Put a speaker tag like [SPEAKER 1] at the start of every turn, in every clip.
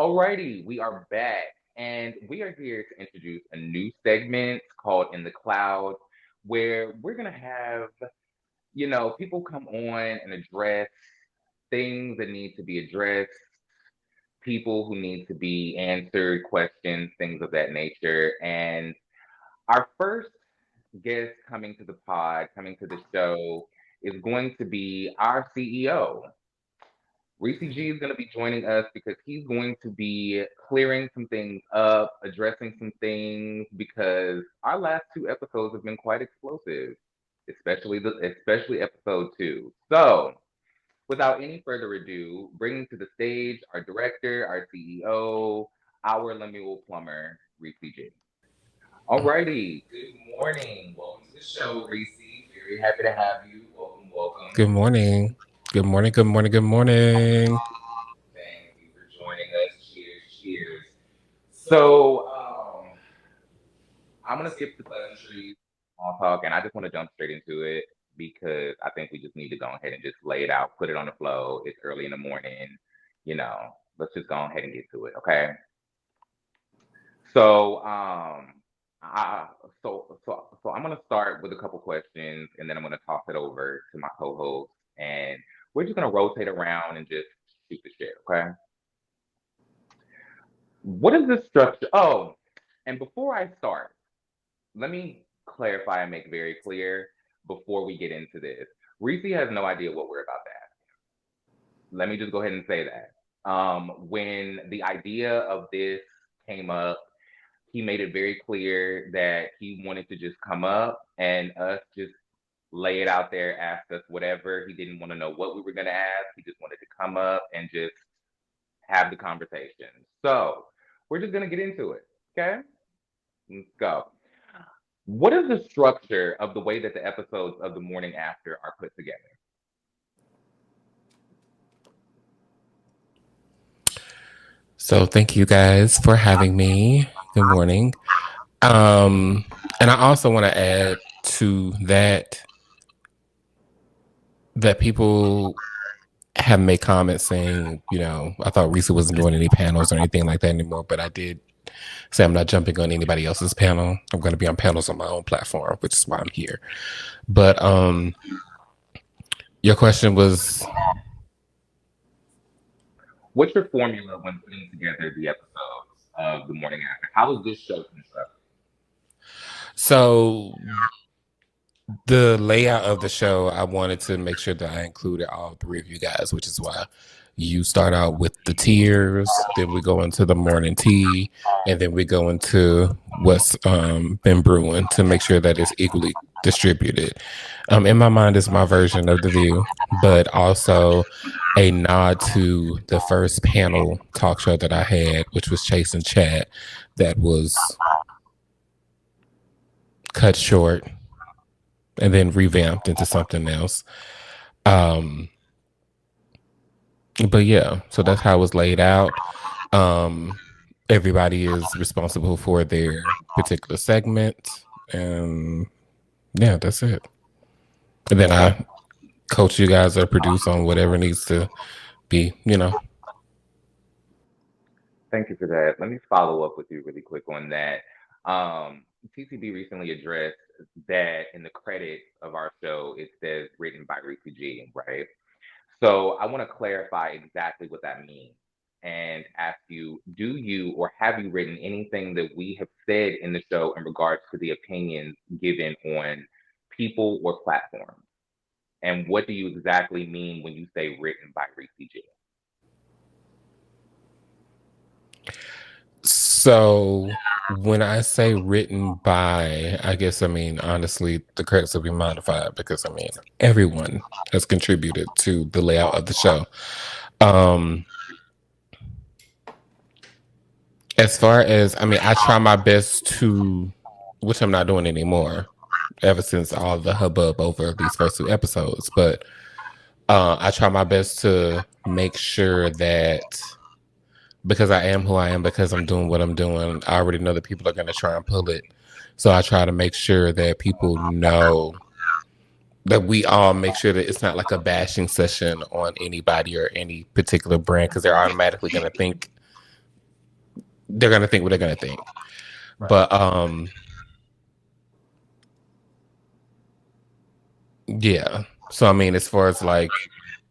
[SPEAKER 1] Alrighty, we are back, and we are here to introduce a new segment called In the Cloud, where we're gonna have, people come on and address things that need to be addressed, people who need to be answered, questions, things of that nature. And our first guest coming to the pod, coming to the show, is going to be our CEO. Ressie G is going to be joining us because he's going to be clearing some things up, addressing some things because our last two episodes have been quite explosive, especially episode 2. So, without any further ado, bringing to the stage our director, our CEO, our Lemuel plumber, Ressie G. Alrighty, good morning. Welcome to the show, Ressie. Very happy to have you. Welcome, welcome.
[SPEAKER 2] Good morning. Good morning. Good morning. Good morning.
[SPEAKER 1] Thank you for joining us. Cheers, cheers. So, I'm gonna skip the pleasantries, small talk, and I just want to jump straight into it because I think we just need to go ahead and just lay it out, put it on the flow. It's early in the morning, let's just go ahead and get to it, okay? So, I, so I'm gonna start with a couple questions, and then I'm gonna toss it over to my co-host, and we're just gonna rotate around and just shoot the shit, okay? What is the structure? Oh, and before I start, let me clarify and make very clear before we get into this. Reese has no idea what we're about to ask. Let me just go ahead and say that. When the idea of this came up, he made it very clear that he wanted to just come up and us just lay it out there, ask us whatever. He didn't want to know what we were going to ask. He just wanted to come up and just have the conversation. So we're just going to get into it. Okay? Let's go. What is the structure of the way that the episodes of the morning after are put together?
[SPEAKER 2] So thank you guys for having me. Good morning. Um, and I also want to add to that people have made comments saying, I thought Risa wasn't doing any panels or anything like that anymore, but I did say I'm not jumping on anybody else's panel. I'm going to be on panels on my own platform, which is why I'm here. But your question was,
[SPEAKER 1] What's your formula when putting together the episodes of the morning after? How is this show constructed?
[SPEAKER 2] so the layout of the show, I wanted to make sure that I included all three of you guys, which is why you start out with the tears, then we go into the morning tea, and then we go into what's been brewing to make sure that it's equally distributed. In my mind, is my version of the view, but also a nod to the first panel talk show that I had, which was Chase and Chat, that was cut short and then revamped into something else. Um, but yeah, so that's how it was laid out. Um, Everybody is responsible for their particular segment, and yeah, that's it. And then
[SPEAKER 1] Okay.
[SPEAKER 2] I coach you guys or produce on whatever needs to be.
[SPEAKER 1] Thank you for that. Let me follow up with you really quick on that. TCB recently addressed that in the credits of our show, it says written by Ressie G, right? So I want to clarify exactly what that means and ask you, do you or have you written anything that we have said in the show in regards to the opinions given on people or platforms? And what do you exactly mean when you say written by Ressie G?
[SPEAKER 2] So when I say written by, I guess I mean honestly the credits will be modified because I mean everyone has contributed to the layout of the show. Um as far as I mean, I try my best to, which I'm not doing anymore ever since all the hubbub over these first two episodes, but I try my best to make sure that because I am who I am, because I'm doing what I'm doing, I already know that people are going to try and pull it. So I try to make sure that people know that we all make sure that it's not like a bashing session on anybody or any particular brand because they're automatically going to think they're gonna think what they're gonna think.
[SPEAKER 1] Right.
[SPEAKER 2] But yeah. So I mean, as far as like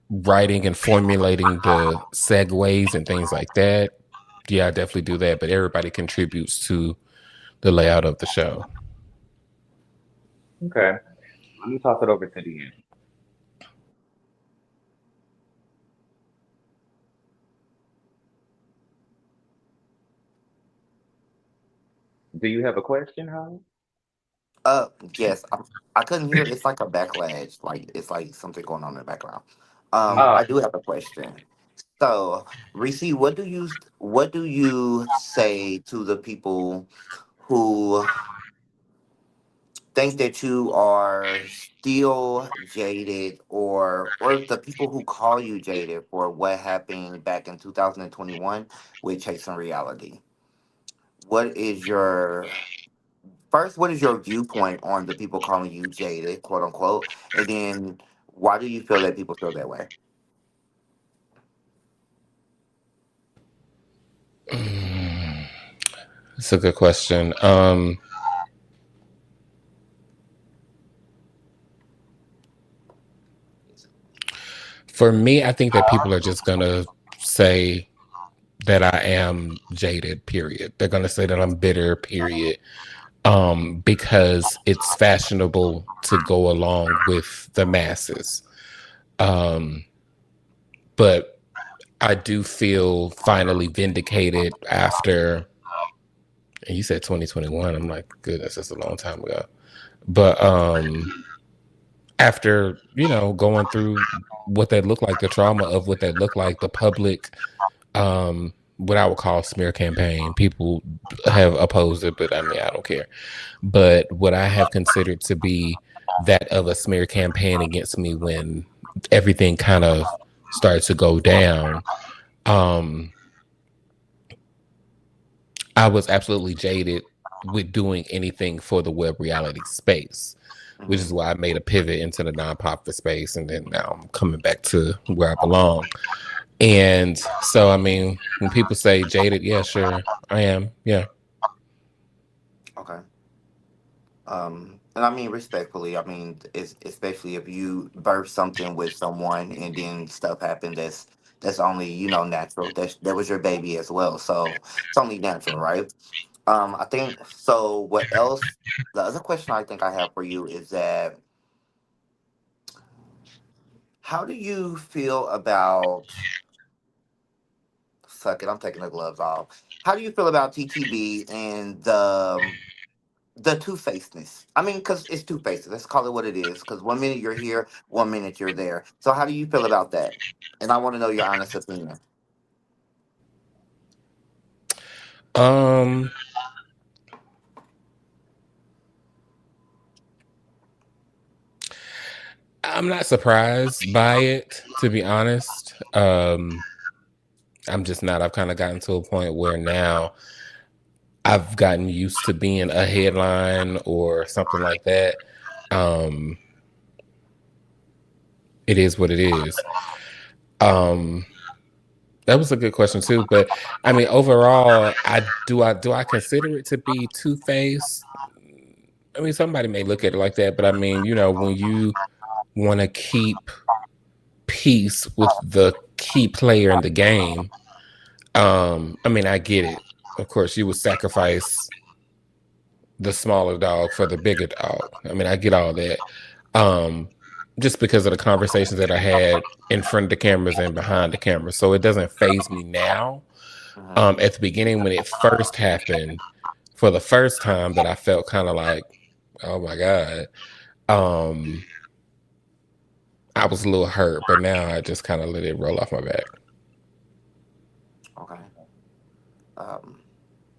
[SPEAKER 2] writing and formulating the segues and things like that, yeah, I definitely do that. But everybody contributes to the layout of the show.
[SPEAKER 1] Okay. Let me toss it over to the end. Do you have a question, Holly?
[SPEAKER 3] Yes, I couldn't hear. It's like a backlash. Like it's like something going on in the background.
[SPEAKER 2] Mm.
[SPEAKER 3] I do have a question. So, Reese, what do you say to the people who think that you are still jaded, or the people who call you jaded for what happened back in 2021 with Chasing Reality? What is your First, what is your viewpoint on the people calling you jaded, quote unquote? And then why do you feel that people feel that way?
[SPEAKER 2] It's a good question. For me, I think that people are just gonna say that I am jaded, period. They're gonna say that I'm bitter, period. Because it's fashionable to go along with the masses. Um, but I do feel finally vindicated after, and you said 2021. I'm like, goodness, that's a long time ago. But after, going through what that looked like, the trauma of what that looked like, the public, what I would call smear campaign. People have opposed it, but I mean, I don't care. But what I have considered to be that of a smear campaign against me when everything kind of started to go down, um, I was absolutely jaded with doing anything for the web reality space, which
[SPEAKER 3] Hmm.
[SPEAKER 2] is why I made a pivot into the nonprofit space, and then now I'm coming back to where I belong. And so, I mean, when people say jaded, yeah, sure, I am. Yeah.
[SPEAKER 3] Okay. And I mean respectfully, I mean, it's, especially if you birth something with someone and then stuff happened that's only natural. That was your baby as well, so it's only natural, right? I think so. What else? The other question I think I have for you is that how do you feel about? Suck it, I'm taking the gloves off. How do you feel about TTB and the two facedness? I mean, because it's two faces. Let's call it what it is. Because 1 minute you're here, 1 minute you're there. So how do you feel about that? And I want to know your honest opinion.
[SPEAKER 2] Um, I'm not surprised by it, to be honest. I'm just not. I've kind of gotten to a point where now I've gotten used to being a headline or something like that. Um, it is what it is. Um, that was a good question too, but I mean, overall, I consider it to be two faced. I mean, somebody may look at it like that, but I mean, when you want to keep peace with the key player in the game, I mean, I get it. Of course, you would sacrifice the smaller dog for the bigger dog. I mean, I get all that. Um, just because of the conversations that I had in front of the cameras and behind the cameras. So it doesn't phase me now.
[SPEAKER 3] Hmm.
[SPEAKER 2] At the beginning, when it first happened, for the first time, that I felt kind of like, oh my God. Um, I was a little hurt, but now I just kind of let it roll off my back.
[SPEAKER 3] Okay. Um,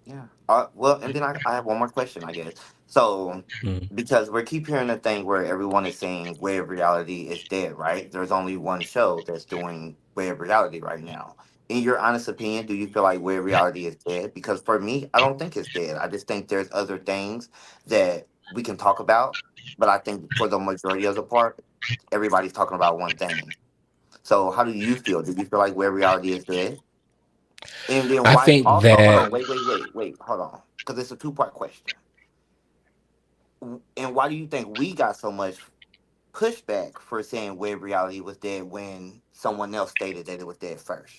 [SPEAKER 3] Yeah. Well, and then I have one more question, I guess. So,
[SPEAKER 2] Mm.
[SPEAKER 3] because we keep hearing the thing where everyone is saying web reality is dead, right? There's only one show that's doing web reality right now. In your honest opinion, do you feel like web reality is dead? Because for me, I don't think it's dead. I just think there's other things that we can talk about. But I think for the majority of the part, everybody's talking about one thing. So, how do you feel? Do you feel like web reality is dead? And then
[SPEAKER 2] I
[SPEAKER 3] why?
[SPEAKER 2] think
[SPEAKER 3] Also, hold on,
[SPEAKER 2] that
[SPEAKER 3] wait, hold on, because it's a two-part question. And why do you think we got so much pushback for saying web reality was dead when someone else stated that it was dead first?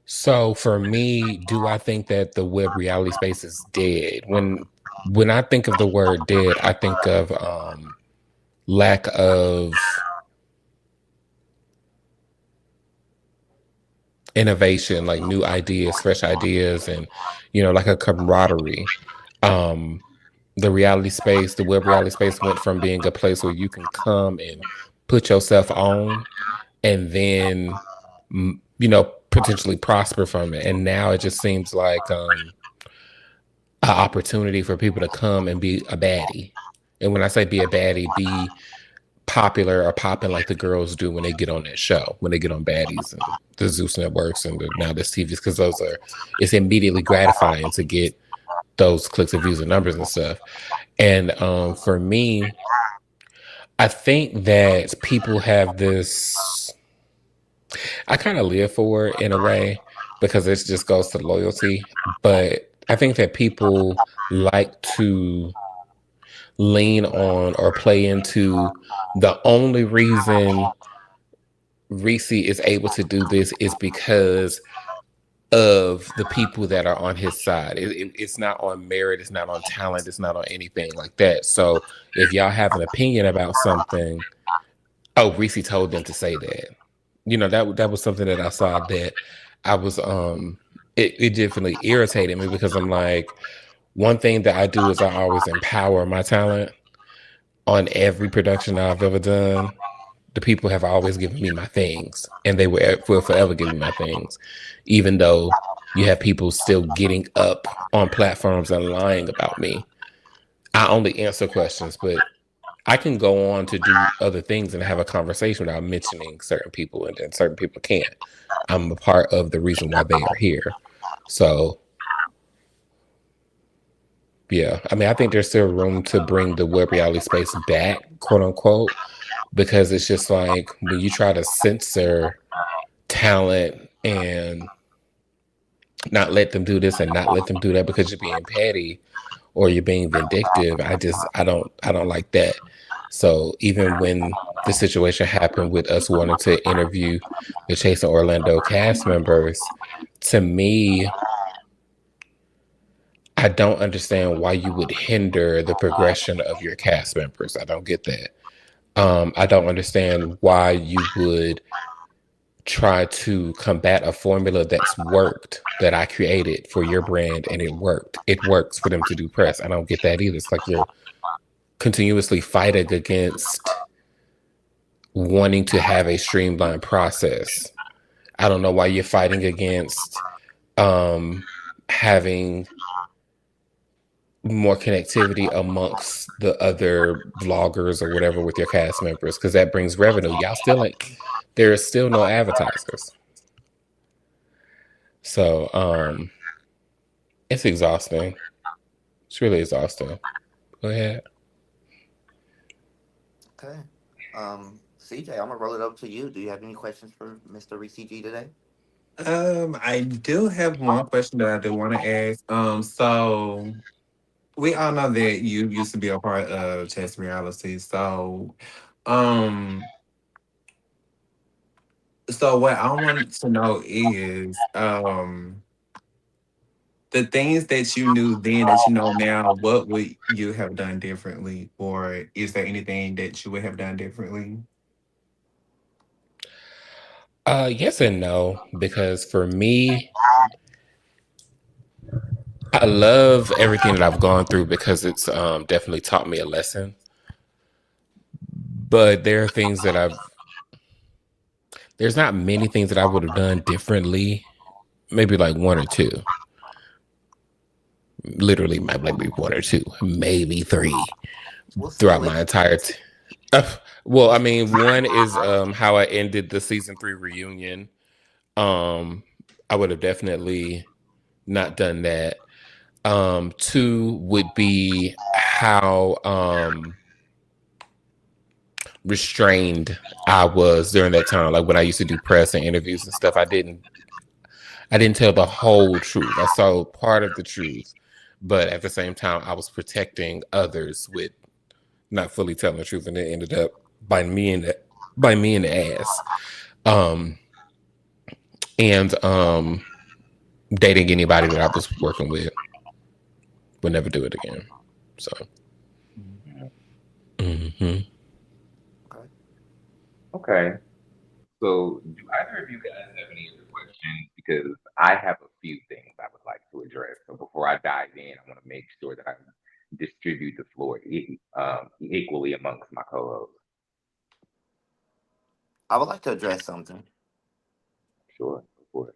[SPEAKER 2] so for me, do I think that the web reality space is dead? When I think of the word dead, I think of lack of innovation, like new ideas, fresh ideas, and like a camaraderie. Um, the reality space, the web reality space went from being a place where you can come and put yourself on and then potentially prosper from it. And now it just seems like an opportunity for people to come and be a baddie. And when I say be a baddie, be popular or popping like the girls do when they get on that show, when they get on Baddies and the Zeus networks and now this TVs, because it's immediately gratifying to get those clicks and views and numbers and stuff. And for me, I think that people have this, I kind of live for it in a way because it just goes to loyalty. But I think that people like to lean on or play into the only reason Ressie is able to do this is because of the people that are on his side. It's not on merit, it's not on talent, it's not on anything like that. So if y'all have an opinion about something, oh, Ressie told them to say that. That was something that I saw that I was it definitely irritated me because I'm like, one thing that I do is I always empower my talent on every production I've ever done. The people have always given me my things, and they will forever give me my things, even though you have people still getting up on platforms and lying about me. I only answer questions, but I can go on to do other things and have a conversation without mentioning certain people, and then certain people can't. I'm a part of the reason why they are here. So, yeah, I mean, I think there's still room to bring the web reality space back, quote unquote, because it's just like when you try to censor talent and not let them do this and not let them do that because you're being petty or you're being vindictive, I don't like that. So even when the situation happened with us wanting to interview the Chasing Orlando cast members, to me, I don't understand why you would hinder the progression of your cast members. I don't get that. I don't understand why you would try to combat a formula that's worked, that I created for your brand, and it worked. It works for them to do press. I don't get that either. It's like you're continuously fighting against wanting to have a streamlined process. I don't know why you're fighting against having more connectivity amongst the other vloggers or whatever with your cast members, because that brings revenue. Y'all still ain't, there is still no advertisers. So it's exhausting. It's really exhausting. Go ahead.
[SPEAKER 3] Okay. CJ, I'm gonna roll it up to you. Do you have any questions for Mr. Ressie G today?
[SPEAKER 4] I do have one question that I do want to ask. So we all know that you used to be a part of Chess Reality. Um, so what I want to know is, the things that you knew then that you know now, what would you have done differently, or is there anything that you would have done differently?
[SPEAKER 2] Yes and no, because for me, I love everything that I've gone through because it's definitely taught me a lesson. But there are things that there's not many things that I would have done differently. Maybe like one or two. Literally, maybe one or two, maybe three
[SPEAKER 3] What's the
[SPEAKER 2] throughout my
[SPEAKER 3] list?
[SPEAKER 2] entire. Well, I mean, one is how I ended the season 3 reunion. Um, I would have definitely not done that. Two would be how restrained I was during that time. Like when I used to do press and interviews and stuff, I didn't tell the whole truth. I saw part of the truth, but at the same time, I was protecting others with not fully telling the truth, and it ended up by me in the ass. Um, and dating anybody that I was working with would never do it again. So,
[SPEAKER 1] Mhm.
[SPEAKER 2] hmm
[SPEAKER 3] Okay.
[SPEAKER 1] Okay. So, do either of you guys have any other questions? Because I have a few things I would like to address. So, before I dive in, I want to make sure that I distribute the floor equally amongst my co-hosts.
[SPEAKER 3] I would like to address something.
[SPEAKER 1] Sure, go for it.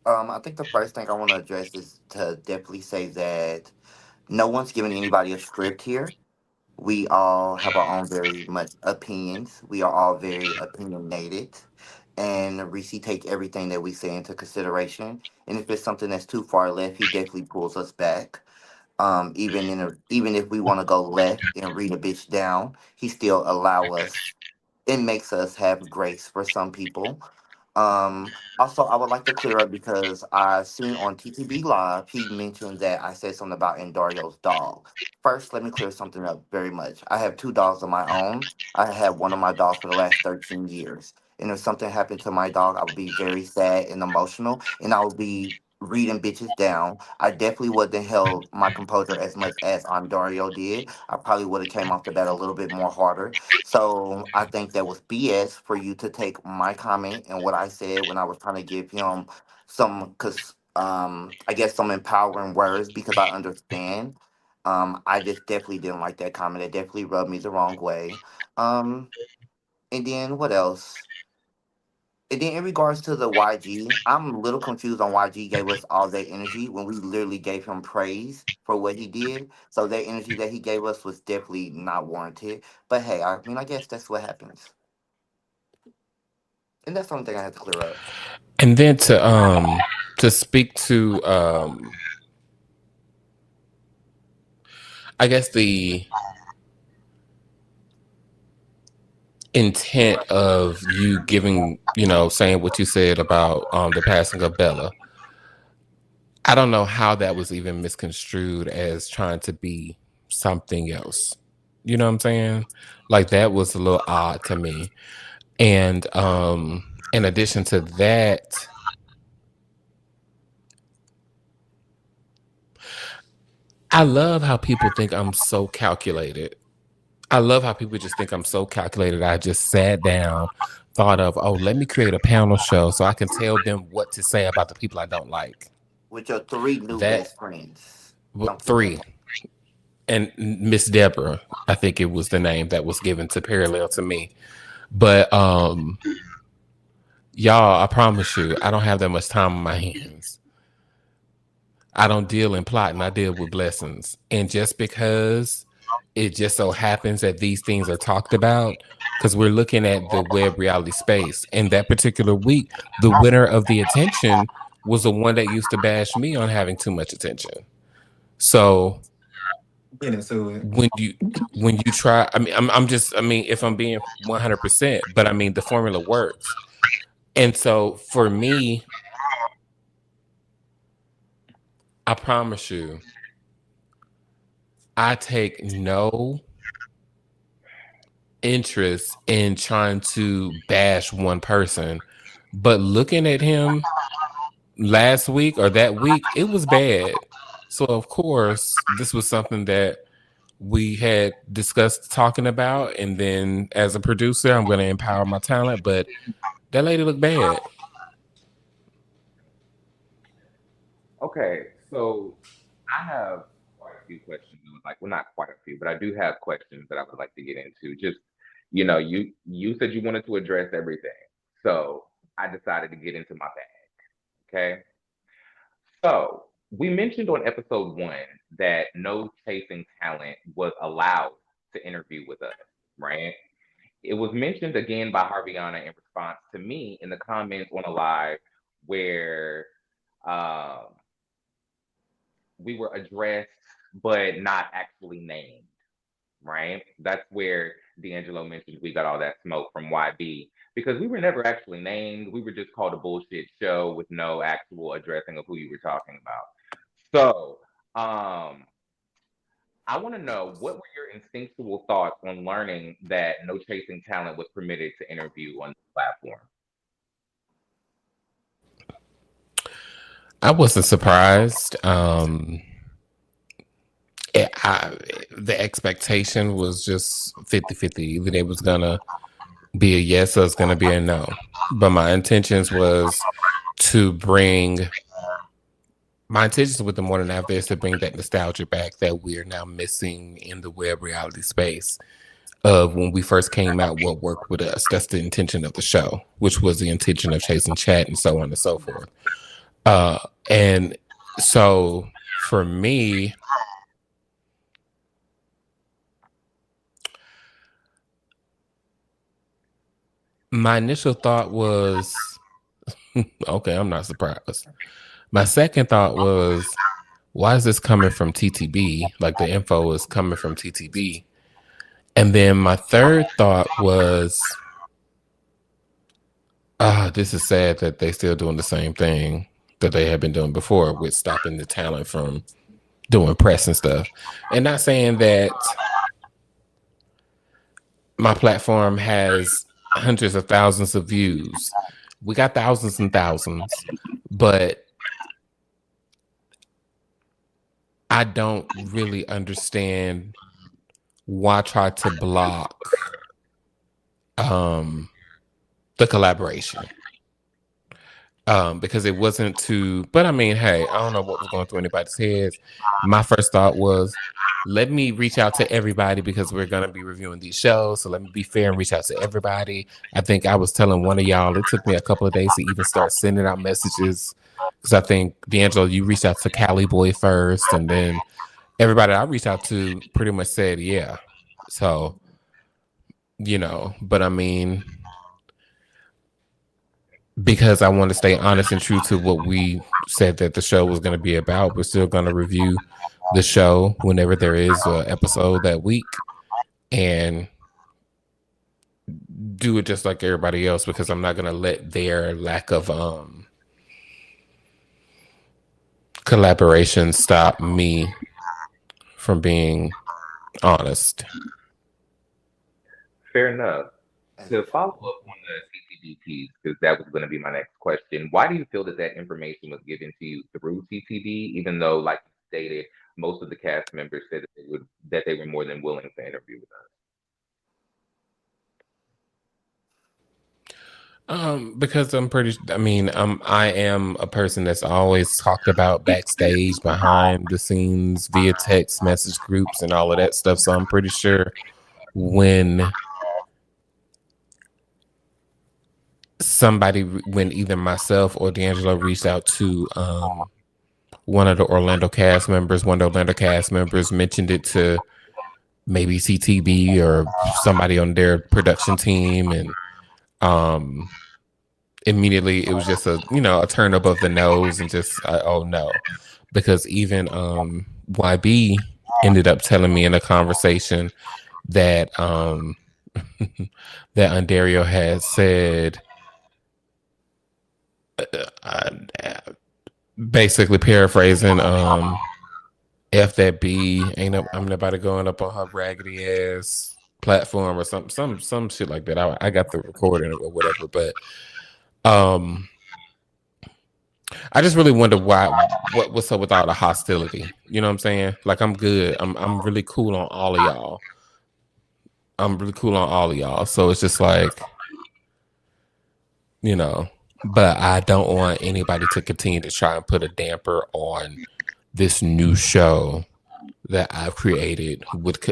[SPEAKER 3] I think the first thing I want to address is to definitely say that no one's giving anybody a script here. We all have our own very much opinions. We are all very opinionated. And Reese take everything that we say into consideration. And if it's something that's too far left, he definitely pulls us back. Even if we want to go left and read a bitch down, he still allow us. It makes us have grace for some people. Also, I would like to clear up because I seen on TTB Live, he mentioned that I said something about Endario's dog. First, let me clear something up very much. I have two dogs of my own. I had one of my dogs for the last 13 years. And if something happened to my dog, I would be very sad and emotional, and I would be reading bitches down. I definitely wouldn't have held my composure as much as Ondario did. I probably would have came off the bat a little bit more harder. So I think that was BS for you to take my comment and what I said when I was trying to give him some, cause I guess some empowering words because I understand. I just definitely didn't like that comment. It definitely rubbed me the wrong way. Um, and then what else? And then in regards to the YG, I'm a little confused on why G gave us all that energy when we literally gave him praise for what he did. So that energy that he gave us was definitely not warranted. But hey, I mean, I guess that's what happens. And that's something I had to clear up.
[SPEAKER 2] and then to speak to I guess the intent of you giving, saying what you said about the passing of Bella. I don't know how that was even misconstrued as trying to be something else. You know what I'm saying? Like that was a little odd to me. And in addition to that, I love how people think I'm so calculated. I love how people just think I'm so calculated. I just sat down, thought of, oh, let me create a panel show so I can tell them what to say about the people I don't like.
[SPEAKER 3] With your three new
[SPEAKER 2] That
[SPEAKER 3] best friends. Don't forget
[SPEAKER 2] three.
[SPEAKER 3] them.
[SPEAKER 2] And Miss Deborah, I think it was the name that was given to parallel to me. But y'all, I promise you, I don't have that much time on my hands. I don't deal in plot and I deal with blessings. And just because it just so happens that these things are talked about, because we're looking at the web reality space. And that particular week, the winner of the attention was the one that used to bash me on having too much attention. So
[SPEAKER 4] Get into it.
[SPEAKER 2] when you when you try, I mean, I'm just, I mean, if I'm being 100%, but I mean, the formula works. And so for me, I promise you, I take no interest in trying to bash one person, but looking at him last week or that week, it was bad. So of course, this was something that we had discussed talking about, and then as a producer, I'm going to empower my talent, but that lady looked bad.
[SPEAKER 1] Okay, so I have quite a few questions. Like, well, not quite a few, but I do have questions that I would like to get into. Just, you said you wanted to address everything, so I decided to get into my bag. Okay, so we mentioned on episode one that no chasing talent was allowed to interview with us, right? It was mentioned again by Harviana in response to me in the comments on a live where um, we were addressed but not actually named, right? That's where D'Angelo mentioned we got all that smoke from YB because we were never actually named. We were just called a bullshit show with no actual addressing of who you were talking about. So, I want to know what were your instinctual thoughts on learning that No Chasing Talent was permitted to interview on the platform?
[SPEAKER 2] I wasn't surprised. The expectation was just 50-50. Either it was going to be a yes or it's going to be a no. But my intentions with the Morning After is to bring that nostalgia back that we're now missing in the web reality space of when we first came out, what worked with us. That's the intention of the show, which was the intention of Chasing Chat and so on and so forth. And so for me, my initial thought was, okay, I'm not surprised. My second thought was, why is this coming from TTB? Like the info is coming from TTB. And then my third thought was, this is sad that they still doing the same thing that they have been doing before with stopping the talent from doing press and stuff. And not saying that my platform has hundreds of thousands of views. We got thousands and thousands, but I don't really understand why try to block the collaboration. Because it wasn't too, but I mean, hey, I don't know what was going through anybody's heads. My first thought was, let me reach out to everybody because we're going to be reviewing these shows. So let me be fair and reach out to everybody. I think I was telling one of y'all, it took me a couple of days to even start sending out messages because I think, D'Angelo, you reached out to Cali Boy first, and then everybody I reached out to pretty much said, yeah. So, but I mean, because I want to stay honest and true to what we said that the show was going to be about, we're still going to review the show whenever there is an episode that week and do it just like everybody else, because I'm not going to let their lack of collaboration stop me from being honest.
[SPEAKER 1] Fair enough. To follow up on the TTB piece, because that was going to be my next question, why do you feel that that information was given to you through TTB, even though, like you stated, most of the cast members said that they were more than willing to interview with us?
[SPEAKER 2] Because I am a person that's always talked about backstage, behind the scenes, via text message groups and all of that stuff. So I'm pretty sure when either myself or D'Angelo reached out to one of the Orlando cast members mentioned it to maybe CTB or somebody on their production team, and immediately it was just a turn up of the nose and just oh no, because even YB ended up telling me in a conversation that that Ondario had said, basically paraphrasing, F that B, I'm nobody going up on her raggedy ass platform or some shit like that. I got the recording or whatever, but I just really wonder what's up with all the hostility. You know what I'm saying? Like, I'm good. I'm really cool on all of y'all. So it's just like, but I don't want anybody to continue to try and put a damper on this new show that I've created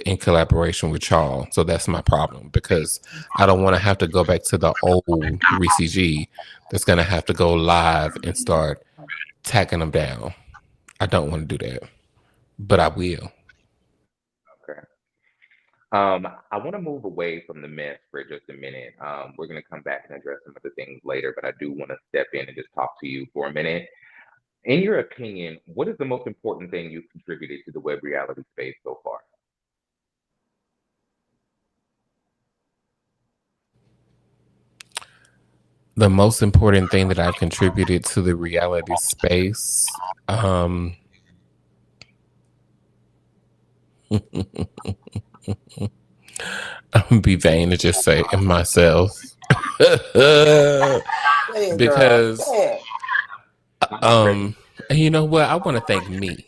[SPEAKER 2] in collaboration with y'all. So that's my problem, because I don't want to have to go back to the old Ressie G that's going to have to go live and start tacking them down. I don't want to do that, but I will.
[SPEAKER 1] Okay. I want to move away from the mess for just a minute. We're going to come back and address some of the things later, but I do want to step in and just talk to you for a minute. In your opinion, what is the most important thing you've contributed to the web reality space so far?
[SPEAKER 2] the most important thing that I've contributed to the reality space, I'm gonna be vain to just say myself.
[SPEAKER 3] Say it, girl.
[SPEAKER 2] Because
[SPEAKER 3] Say it.
[SPEAKER 1] I'm ready.
[SPEAKER 2] and you know what? I want to thank me.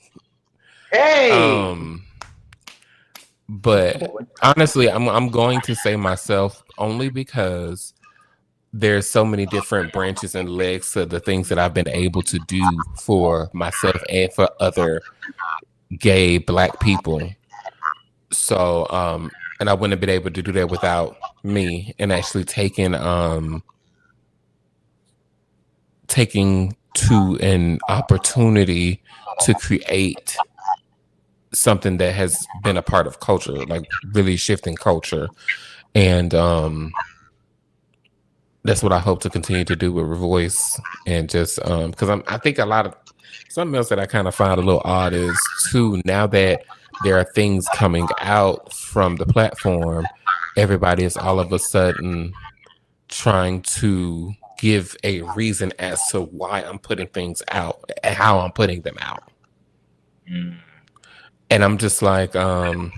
[SPEAKER 1] Hey!
[SPEAKER 2] Um but honestly, I'm going to say myself only because there's so many different branches and legs to the things that I've been able to do for myself and for other gay Black people. So and I wouldn't have been able to do that without me and actually taking to an opportunity to create something that has been a part of culture, like really shifting culture. And that's what I hope to continue to do with ReVoyce. And just because I think a lot of something else that I kind of find a little odd is too, now that there are things coming out from the platform, everybody is all of a sudden trying to give a reason as to why I'm putting things out and how I'm putting them out.
[SPEAKER 1] Mm.
[SPEAKER 2] And I'm just like, mind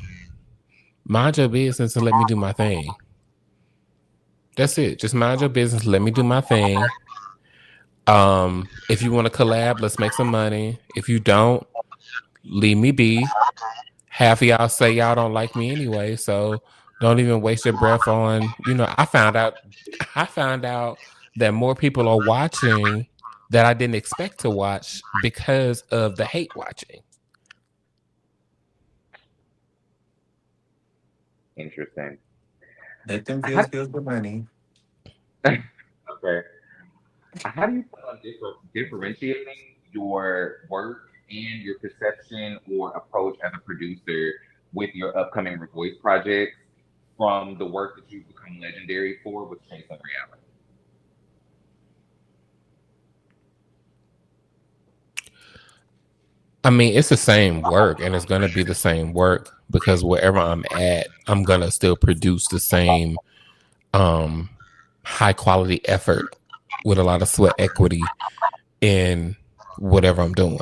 [SPEAKER 2] your business and let me do my thing. That's it. Just mind your business. Let me do my thing. If you want to collab, let's make some money. If you don't, leave me be. Half of y'all say y'all don't like me anyway, so don't even waste your breath on, I found out that more people are watching that I didn't expect to watch because of the hate watching.
[SPEAKER 1] Interesting.
[SPEAKER 4] Let them feel
[SPEAKER 1] How,
[SPEAKER 4] good for money.
[SPEAKER 1] okay. How do you plan on differentiating your work and your perception or approach as a producer with your upcoming voice projects from the work that you've become legendary for with Chase and Reality?
[SPEAKER 2] I mean, it's the same work and it's going to be the same work because wherever I'm at, I'm going to still produce the same um, high quality effort with a lot of sweat equity in whatever I'm doing.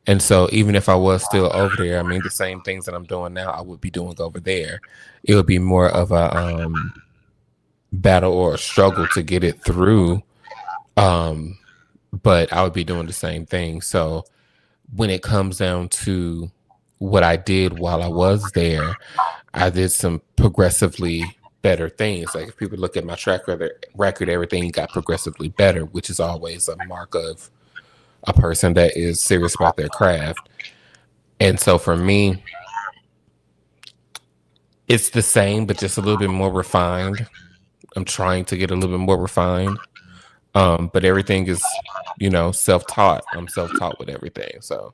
[SPEAKER 2] And so even if I was still over there, I mean, the same things that I'm doing now, I would be doing over there. It would be more of a battle or a struggle to get it through. Um, but I would be doing the same thing. So when it comes down to what I did while I was there, I did some progressively better things. Like if people look at my track record, everything got progressively better, which is always a mark of a person that is serious about their craft. And so for me, it's the same, but just a little bit more refined. I'm trying to get a little bit more refined. But everything is, self-taught. I'm self-taught with everything. So,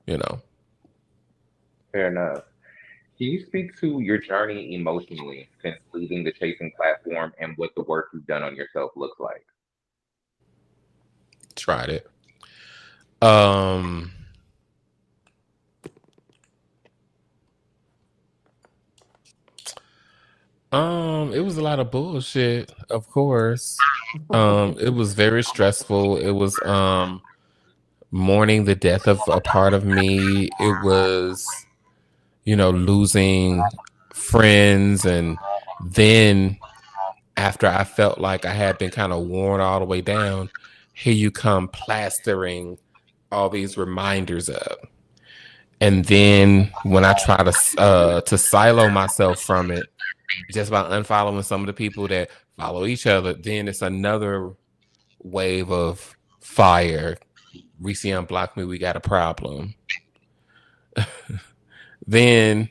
[SPEAKER 2] you know.
[SPEAKER 1] Fair enough. Can you speak to your journey emotionally since leaving the chasing platform and what the work you've done on yourself looks like?
[SPEAKER 2] Tried it. Um it was a lot of bullshit, of course. It was very stressful. It was mourning the death of a part of me. It was, losing friends, and then after I felt like I had been kind of worn all the way down, here you come plastering all these reminders up. And then when I try to silo myself from it, just by unfollowing some of the people that follow each other, then it's another wave of fire. Ressie unblocked me, we got a problem. Then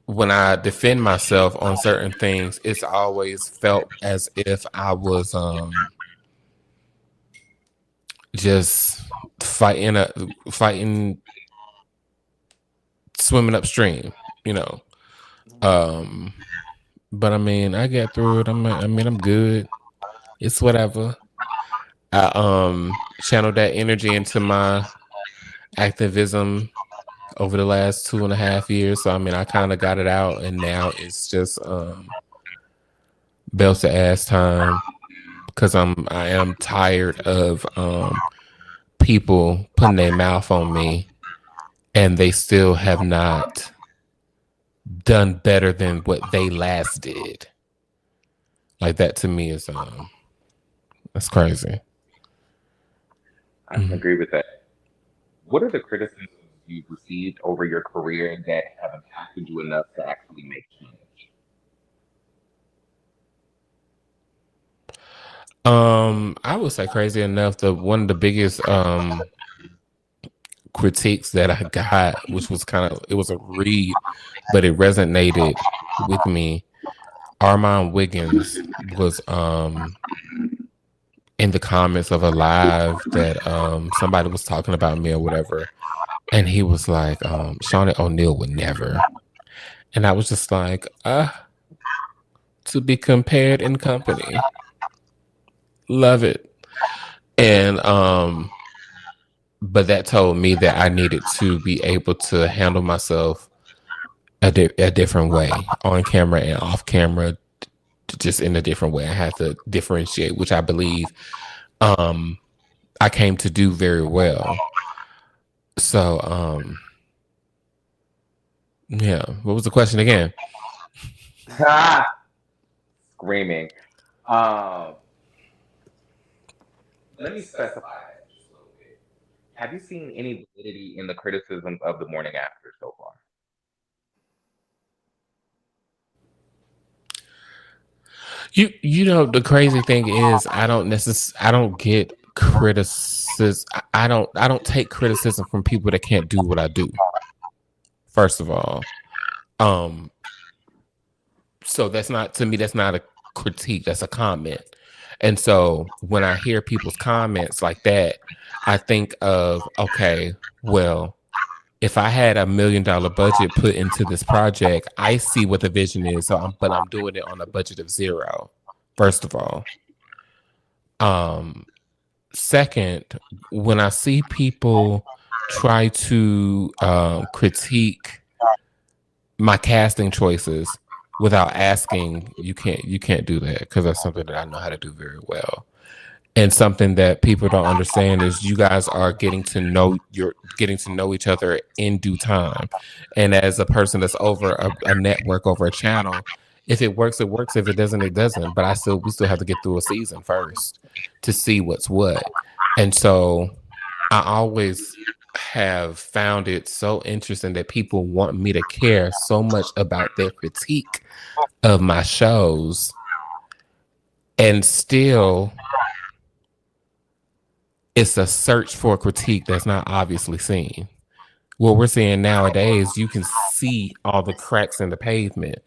[SPEAKER 2] when I defend myself on certain things, it's always felt as if I was just fighting swimming upstream, you know. Um but I mean, I get through it. I'm good. It's whatever. I channeled that energy into my activism over the last 2.5 years. So I mean, I kind of got it out, and now it's just belts to ass time. because I am tired of people putting their mouth on me and they still have not done better than what they last did. Like that to me is that's crazy.
[SPEAKER 1] I can agree with that. What are the criticisms you've received over your career that have impacted you enough to actually make change?
[SPEAKER 2] I would say crazy enough, the one of the biggest critiques that I got, which was it was a read, but it resonated with me. Armand Wiggins was in the comments of a live that somebody was talking about me or whatever, and he was like, Shawnee O'Neal would never. And I was just like, to be compared in company. Love it. And but that told me that I needed to be able to handle myself a different way, on camera and off camera, just in a different way. I had to differentiate, which I believe I came to do very well. So yeah, what was the question again?
[SPEAKER 1] Screaming. Let me specify that just a little bit. Have you seen any validity in the criticisms of the morning after so far?
[SPEAKER 2] You know, the crazy thing is I don't get criticism. I don't take criticism from people that can't do what I do. First of all. So that's not, to me, that's not a critique, that's a comment. And so when I hear people's comments like that, I think of, okay, well, if I had $1 million budget put into this project, I see what the vision is. But I'm doing it on a budget of 0. First of all. Second, when I see people try to critique my casting choices without asking, you can't do that, because that's something that I know how to do very well. And something that people don't understand is you guys are getting to know each other in due time. And as a person that's over a network, over a channel, if it works, it works. If it doesn't, it doesn't. But we still have to get through a season first to see what's what. And so I always have found it so interesting that people want me to care so much about their critique of my shows, and still it's a search for a critique that's not obviously seen. What we're seeing nowadays, you can see all the cracks in the pavement.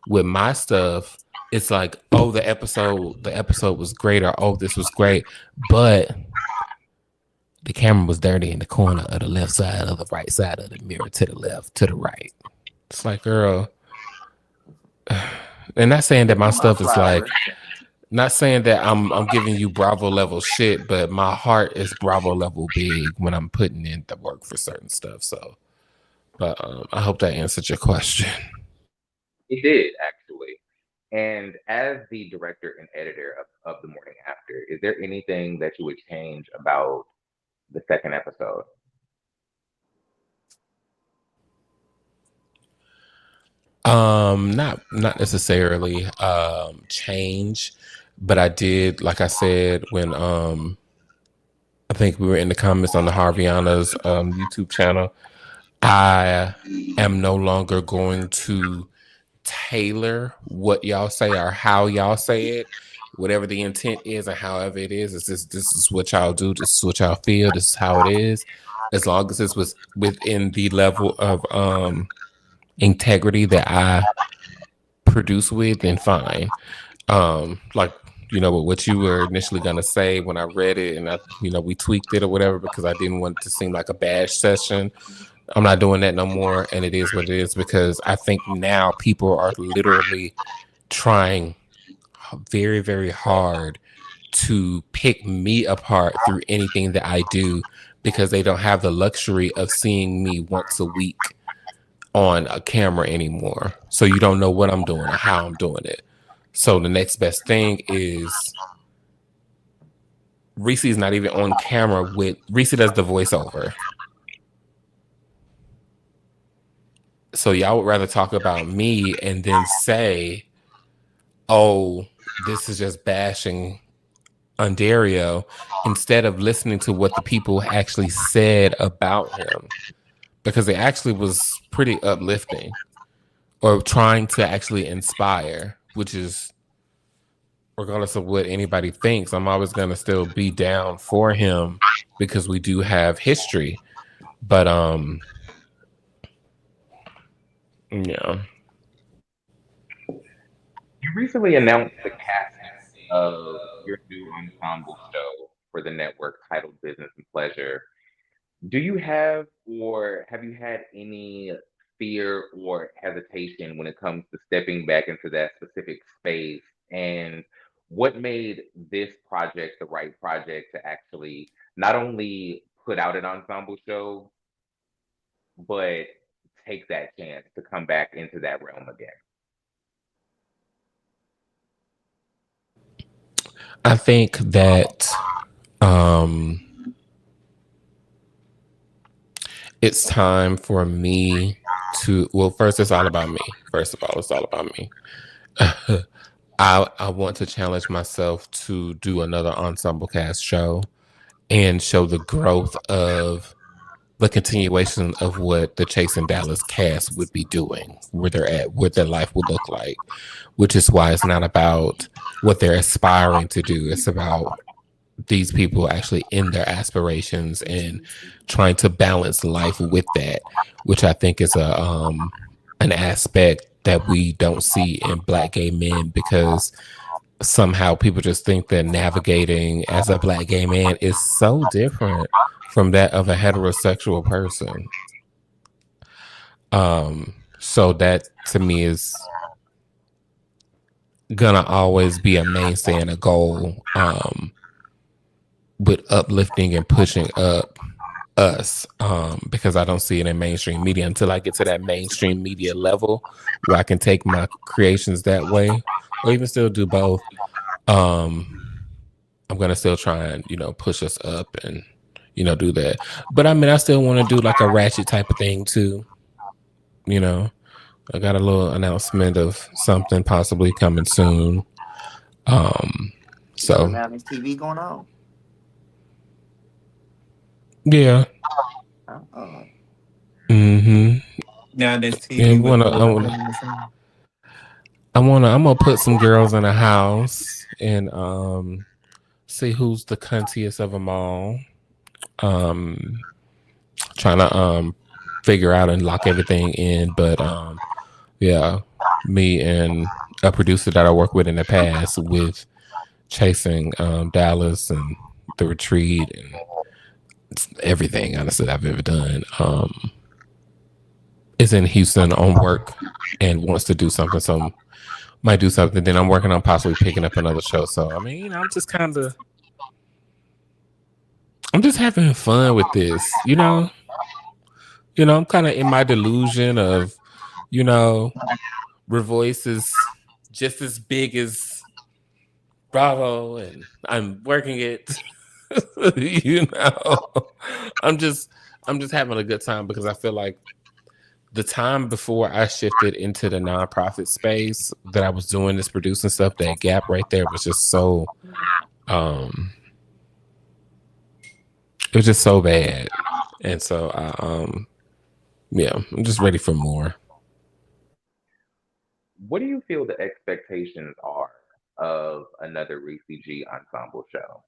[SPEAKER 2] With my stuff, it's like, oh, the episode was great, or oh, this was great, but the camera was dirty in the corner of the left side, of the right side of the mirror, to the left, to the right. It's like, girl, and not saying that my stuff is like, not saying that I'm giving you Bravo level shit, but my heart is Bravo level big when I'm putting in the work for certain stuff. So, but I hope that answered your question.
[SPEAKER 1] It did, actually. And as the director and editor of The Morning After, is there anything that you would change about the second episode?
[SPEAKER 2] Not necessarily change, but I did, like I said, when I think we were in the comments on the Harviana's YouTube channel, I am no longer going to tailor what y'all say or how y'all say it. Whatever the intent is and however it is, this is what y'all do, this is what y'all feel, this is how it is. As long as it's within the level of integrity that I produce with, then fine. Like, you know, what you were initially gonna say when I read it, and we tweaked it or whatever, because I didn't want it to seem like a bash session. I'm not doing that no more, and it is what it is, because I think now people are literally trying very, very hard to pick me apart through anything that I do, because they don't have the luxury of seeing me once a week on a camera anymore. So you don't know what I'm doing or how I'm doing it. So the next best thing is Reese's not even on camera with Reese does the voiceover. So y'all would rather talk about me and then say, oh, this is just bashing Ondario instead of listening to what the people actually said about him, because it actually was pretty uplifting or trying to actually inspire, which is, regardless of what anybody thinks, I'm always going to still be down for him because we do have history. But yeah.
[SPEAKER 1] You recently announced the casting of your new ensemble show for the network titled Business and Pleasure. Do you have or have you had any fear or hesitation when it comes to stepping back into that specific space? And what made this project the right project to actually not only put out an ensemble show, but take that chance to come back into that realm again?
[SPEAKER 2] I think that it's time for me to, well, first it's all about me. First of all, it's all about me. I want to challenge myself to do another ensemble cast show and show the growth of the continuation of what the Chase and Dallas cast would be doing, where they're at, what their life would look like, which is why it's not about what they're aspiring to do. It's about these people actually in their aspirations and trying to balance life with that, which I think is an aspect that we don't see in Black gay men, because somehow people just think that navigating as a Black gay man is so different from that of a heterosexual person. So that to me is gonna always be a mainstay and a goal, with uplifting and pushing up us, because I don't see it in mainstream media until I get to that mainstream media level where I can take my creations that way, or even still do both. I'm gonna still try and push us up and do that. But I mean, I still want to do like a ratchet type of thing too. I got a little announcement of something possibly coming soon. So
[SPEAKER 3] Reality TV going on.
[SPEAKER 2] Yeah.
[SPEAKER 3] Oh.
[SPEAKER 4] Now this
[SPEAKER 2] Yeah,
[SPEAKER 4] TV with the
[SPEAKER 2] I'm gonna put some girls in a house and see who's the cuntiest of them all. Trying to figure out and lock everything in, but yeah, me and a producer that I worked with in the past with Chasing Dallas and The Retreat and everything honestly I've ever done is in Houston on work and wants to do something, so might do something. Then I'm working on possibly picking up another show. So I mean, I'm just having fun with this, I'm kind of in my delusion of, ReVoyce is just as big as Bravo and I'm working it. I'm just having a good time because I feel like the time before I shifted into the nonprofit space that I was doing this producing stuff, that gap right there was just so it was just so bad. And so yeah, I'm just ready for more.
[SPEAKER 1] What do you feel the expectations are of another Ressie G ensemble show?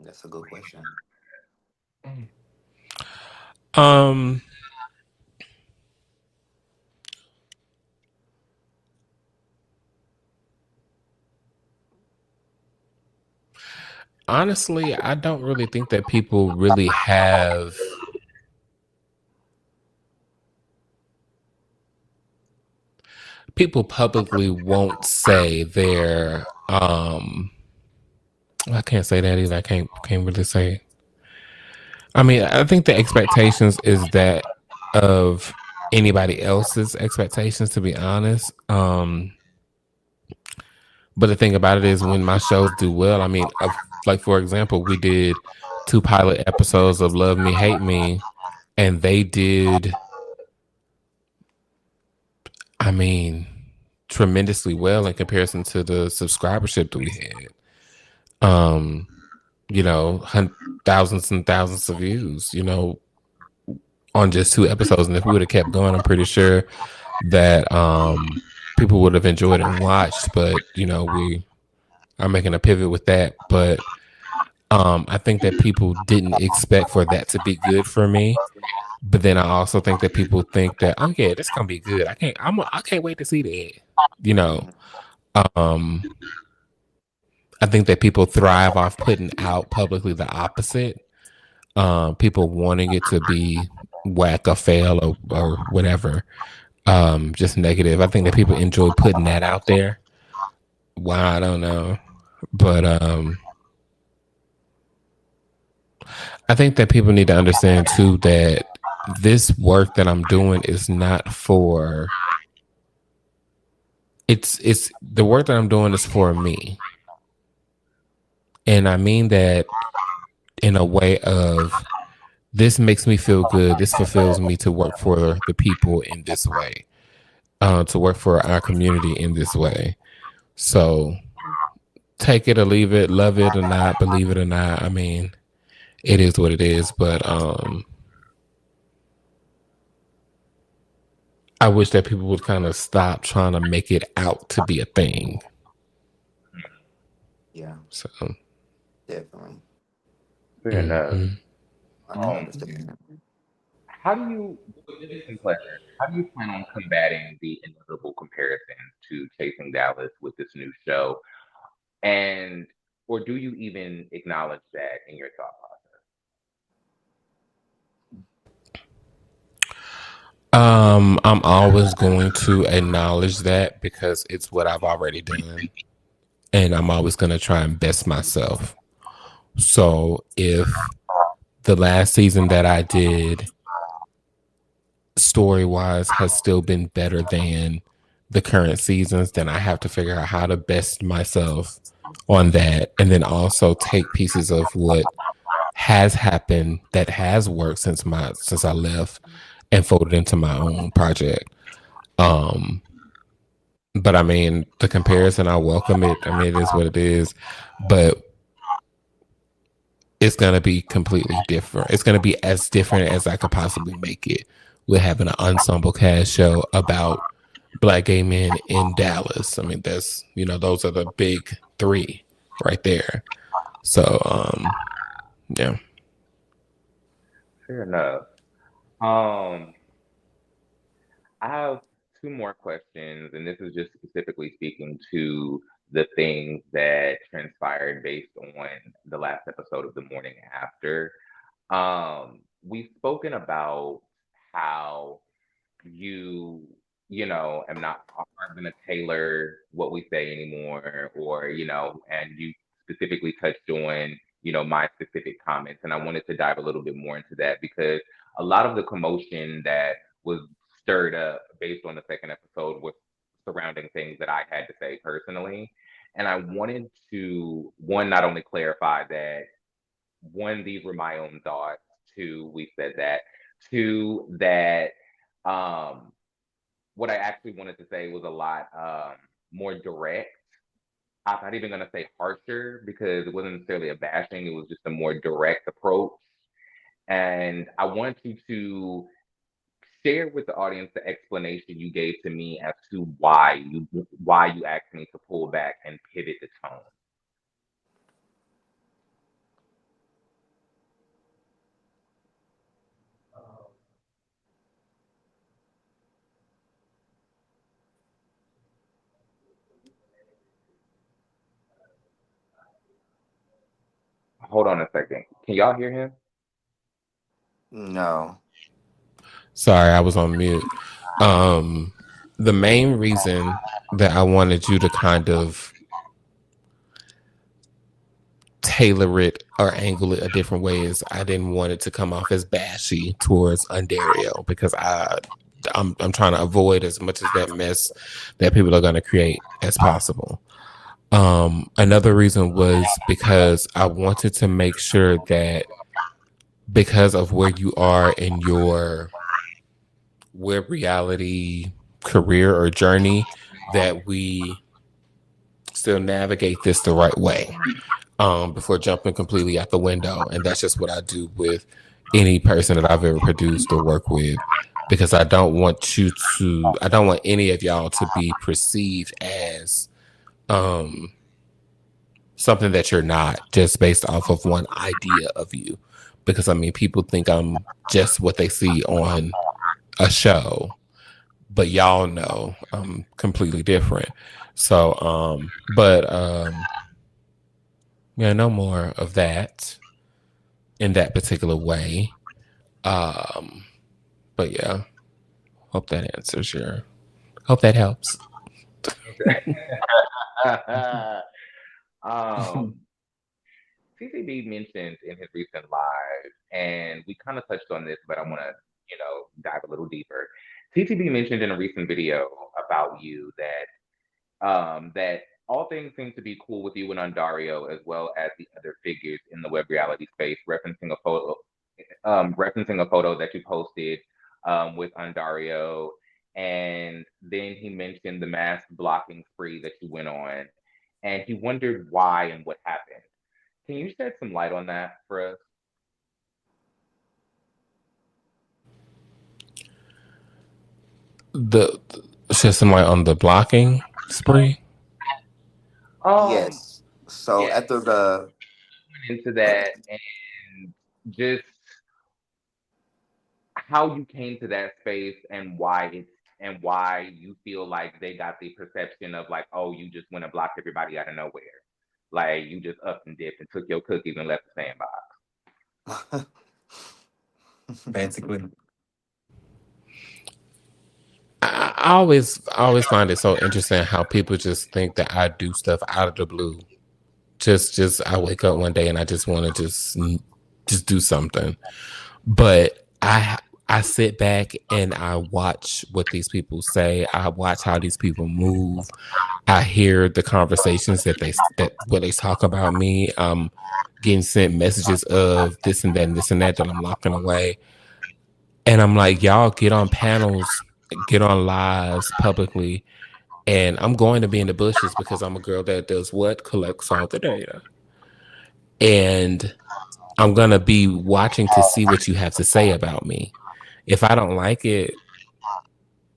[SPEAKER 3] That's a good question.
[SPEAKER 2] Honestly, I don't really think that people really have people publicly won't say their I can't say that either. I can't really say. I mean, I think the expectations is that of anybody else's expectations, to be honest. But the thing about it is, when my shows do well, I mean, like for example, we did 2 pilot episodes of Love Me, Hate Me, and they did, I mean, tremendously well in comparison to the subscribership that we had. You know, thousands and thousands of views, you know, on just 2 episodes. And if we would have kept going, I'm pretty sure that people would have enjoyed and watched. But, you know, we are making a pivot with that. But I think that people didn't expect for that to be good for me. But then I also think that people think that, oh yeah, this gonna be good. I can't wait to see that. You know, um, I think that people thrive off putting out publicly the opposite. People wanting it to be whack or fail or whatever, just negative. I think that people enjoy putting that out there. Why, I don't know, but I think that people need to understand too that this work that I'm doing is not for. It's the work that I'm doing is for me, and I mean that in a way of, this makes me feel good. This fulfills me to work for the people in this way, to work for our community in this way. So take it or leave it, love it or not, believe it or not. I mean, it is what it is. But I wish that people would kind of stop trying to make it out to be a thing.
[SPEAKER 3] Yeah.
[SPEAKER 2] So
[SPEAKER 3] Definitely.
[SPEAKER 1] Fair enough.
[SPEAKER 3] I can understand.
[SPEAKER 1] How do you, with this in pleasure, how do you plan on combating the inevitable comparison to Chasing Dallas with this new show? And, or do you even acknowledge that in your thought
[SPEAKER 2] I'm always going to acknowledge that because it's what I've already done. And I'm always going to try and best myself. So if the last season that I did, story-wise, has still been better than the current seasons, then I have to figure out how to best myself on that. And then also take pieces of what has happened that has worked since I left and fold it into my own project. But I mean, the comparison, I welcome it. I mean, it is what it is. But it's going to be completely different. It's going to be as different as I could possibly make it. We're having an ensemble cast show about Black gay men in Dallas. I mean, that's, you know, those are the big 3 right there. So, yeah.
[SPEAKER 1] Fair enough. I have 2 more questions, and this is just specifically speaking to the things that transpired based on the last episode of The Morning After. We've spoken about how you, you know, aren't going to tailor what we say anymore, or, you know, and you specifically touched on, you know, my specific comments. And I wanted to dive a little bit more into that because a lot of the commotion that was stirred up based on the second episode was surrounding things that I had to say personally. And I wanted to, one, not only clarify that, one, these were my own thoughts. Two, we said that. Two, that um, what I actually wanted to say was a lot more direct. I'm not even going to say harsher because it wasn't necessarily a bashing. It was just a more direct approach. And I want you to share with the audience the explanation you gave to me as to why you asked me to pull back and pivot the tone. Hold on a second. Can y'all hear him?
[SPEAKER 3] No.
[SPEAKER 2] Sorry, I was on mute. The main reason that I wanted you to kind of tailor it or angle it a different way is I didn't want it to come off as bashy towards Undario because I'm trying to avoid as much of that mess that people are going to create as possible. Another reason was because I wanted to make sure that because of where you are in your web reality career or journey, that we still navigate this the right way before jumping completely out the window. And that's just what I do with any person that I've ever produced or worked with, because I don't want I don't want any of y'all to be perceived as um, something that you're not, just based off of one idea of you. Because I mean, people think I'm just what they see on a show, but y'all know I'm completely different. So, yeah, no more of that in that particular way. Um, but yeah, hope that answers your, hope that helps.
[SPEAKER 1] um, CCB mentioned in his recent live, and we kind of touched on this, but I want to, dive a little deeper. TTB mentioned in a recent video about you that all things seem to be cool with you and Ondario, as well as the other figures in the web reality space, referencing a photo that you posted with Ondario, and then he mentioned the mass blocking spree that you went on, and he wondered why and what happened. Can you shed some light on that for us?
[SPEAKER 2] The shed some light on the blocking spree.
[SPEAKER 1] Um,
[SPEAKER 3] Yes. So
[SPEAKER 1] yeah,
[SPEAKER 3] after the
[SPEAKER 1] into that and just how you came to that space and why you feel like they got the perception of like, oh, you just went and blocked everybody out of nowhere. Like you just up and dipped and took your cookies and left the sandbox.
[SPEAKER 4] basically.
[SPEAKER 2] I always find it so interesting how people just think that I do stuff out of the blue. Just I wake up one day and I just want to just do something. But I sit back and I watch what these people say. I watch how these people move. I hear the conversations that where they talk about me. Getting sent messages of this and that and this and that I'm locking away. And I'm like, y'all get on panels, get on lives publicly. And I'm going to be in the bushes because I'm a girl that does what? Collects all the data. And I'm going to be watching to see what you have to say about me. If I don't like it,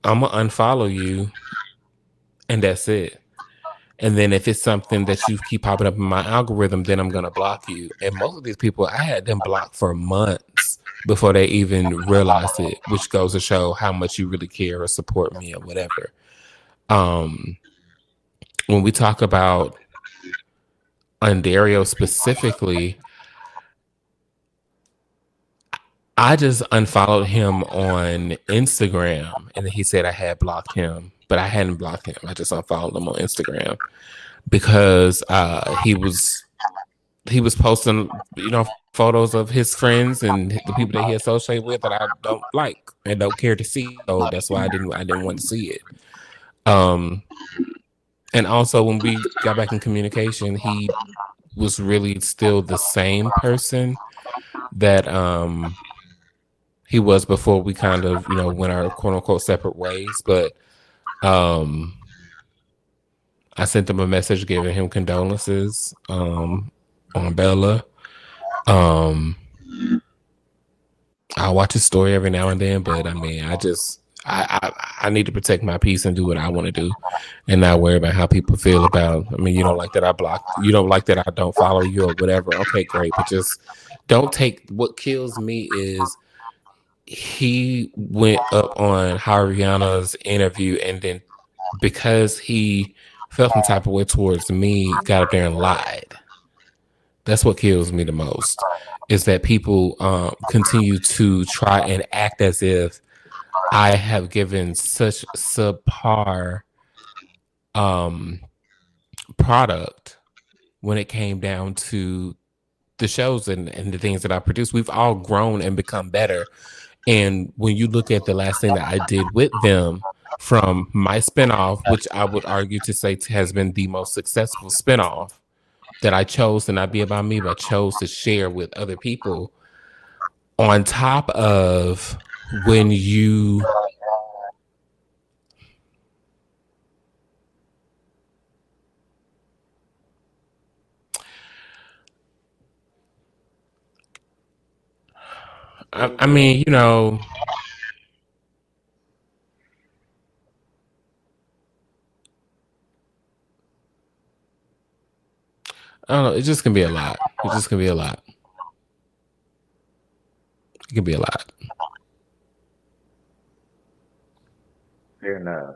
[SPEAKER 2] I'm going to unfollow you. And that's it. And then if it's something that you keep popping up in my algorithm, then I'm going to block you. And most of these people, I had them blocked for months before they even realized it, which goes to show how much you really care or support me or whatever. When we talk about Ondario specifically, I just unfollowed him on Instagram, and he said I had blocked him, but I hadn't blocked him. I just unfollowed him on Instagram because he was posting, photos of his friends and the people that he associates with that I don't like and don't care to see. So that's why I didn't want to see it. And also when we got back in communication, he was really still the same person that he was before we kind of, went our quote unquote separate ways. But I sent him a message giving him condolences on Bella. I watch his story every now and then, but I mean, I need to protect my peace and do what I want to do, and not worry about how people feel about. I mean, you don't like that I block, you don't like that I don't follow you or whatever. Okay, great, but just don't take. What kills me is he went up on Hariana's interview, and then because he felt some type of way towards me, got up there and lied. That's what kills me the most, is that people continue to try and act as if I have given such subpar product when it came down to the shows and the things that I produce. We've all grown and become better. And when you look at the last thing that I did with them, from my spinoff, which I would argue to say has been the most successful spinoff that I chose to not be about me, but chose to share with other people. On top of when you I mean, I don't know, it's just gonna be a lot. It's just gonna be a lot. It can be a lot.
[SPEAKER 1] Fair enough.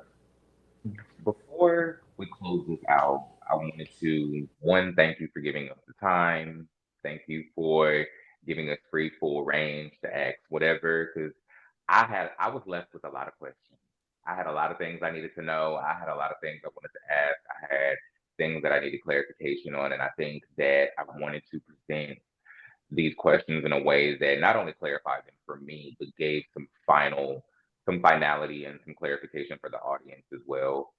[SPEAKER 1] Before we close this out, I wanted to one, thank you for giving us the time. Thank you for giving us free full range to ask whatever, because I was left with a lot of questions. I had a lot of things I needed to know. I had a lot of things I wanted to ask. I had things that I needed clarification on, and I think that I wanted to present these questions in a way that not only clarified them for me, but gave some finality and some clarification for the audience as well.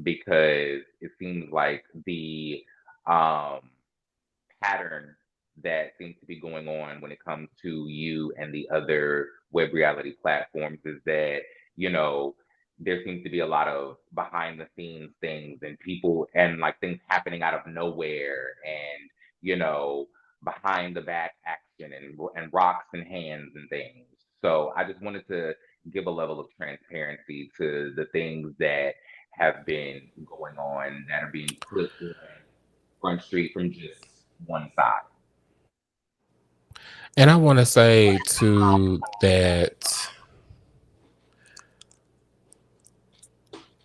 [SPEAKER 1] Because it seems like the um, pattern that seems to be going on when it comes to you and the other web reality platforms is that, you know, there seems to be a lot of behind the scenes things and people and like things happening out of nowhere and, you know, behind the back action and rocks and hands and things. So I just wanted to give a level of transparency to the things that have been going on that are being put on Front Street from just one side.
[SPEAKER 2] And I want to say too that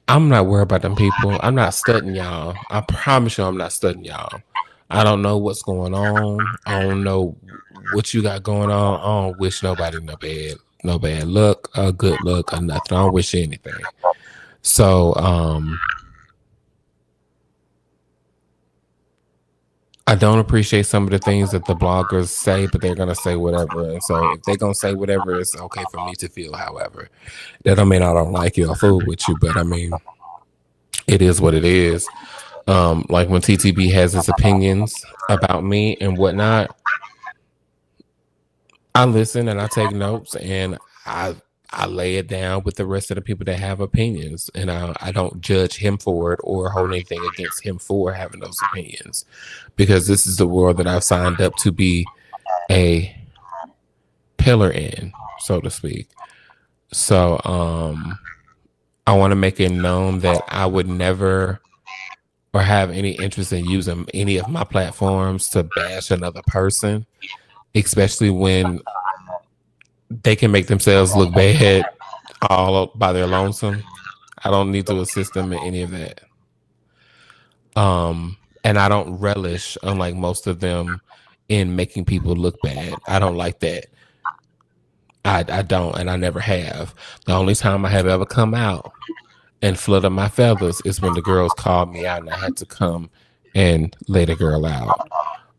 [SPEAKER 2] I'm not worried about them people. I'm not studying y'all. I promise you I'm not studying y'all. I don't know what's going on. I don't know what you got going on. I don't wish nobody no bad luck, or good luck, or nothing. I don't wish you anything. So I don't appreciate some of the things that the bloggers say, but they're gonna say whatever. And so if they're gonna say whatever, it's okay for me to feel however. That don't mean I don't like you or fool with you, but I mean it is what it is. Like when TTB has his opinions about me and whatnot, I listen and I take notes and I lay it down with the rest of the people that have opinions, and I don't judge him for it or hold anything against him for having those opinions, because this is the world that I've signed up to be a pillar in, so to speak. So I want to make it known that I would never or have any interest in using any of my platforms to bash another person, especially when they can make themselves look bad all by their lonesome. I don't need to assist them in any of that. And I don't relish, unlike most of them, in making people look bad. I don't like that. I don't, and I never have. The only time I have ever come out and flutter my feathers is when the girls called me out and I had to come and lay the girl out.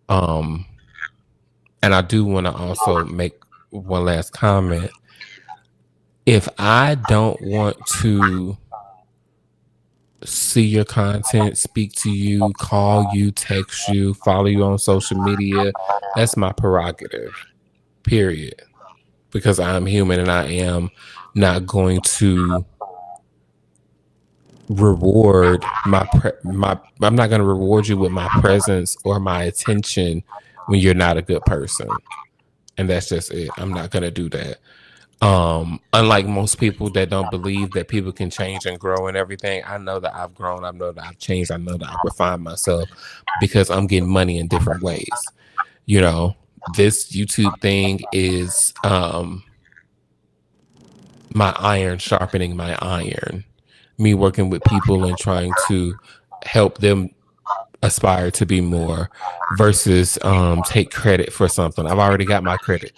[SPEAKER 2] And I do want to also make one last comment. If I don't want to see your content, speak to you, call you, text you, follow you on social media, that's my prerogative, period. Because I'm human and I am not going to reward I'm not going to reward you with my presence or my attention when you're not a good person. And that's just it. I'm not going to do that. Unlike most people that don't believe that people can change and grow and everything, I know that I've grown, I know that I've changed, I know that I've refined myself because I'm getting money in different ways. You know, this YouTube thing is my iron sharpening my iron. Me working with people and trying to help them aspire to be more versus take credit for something. I've already got my credit.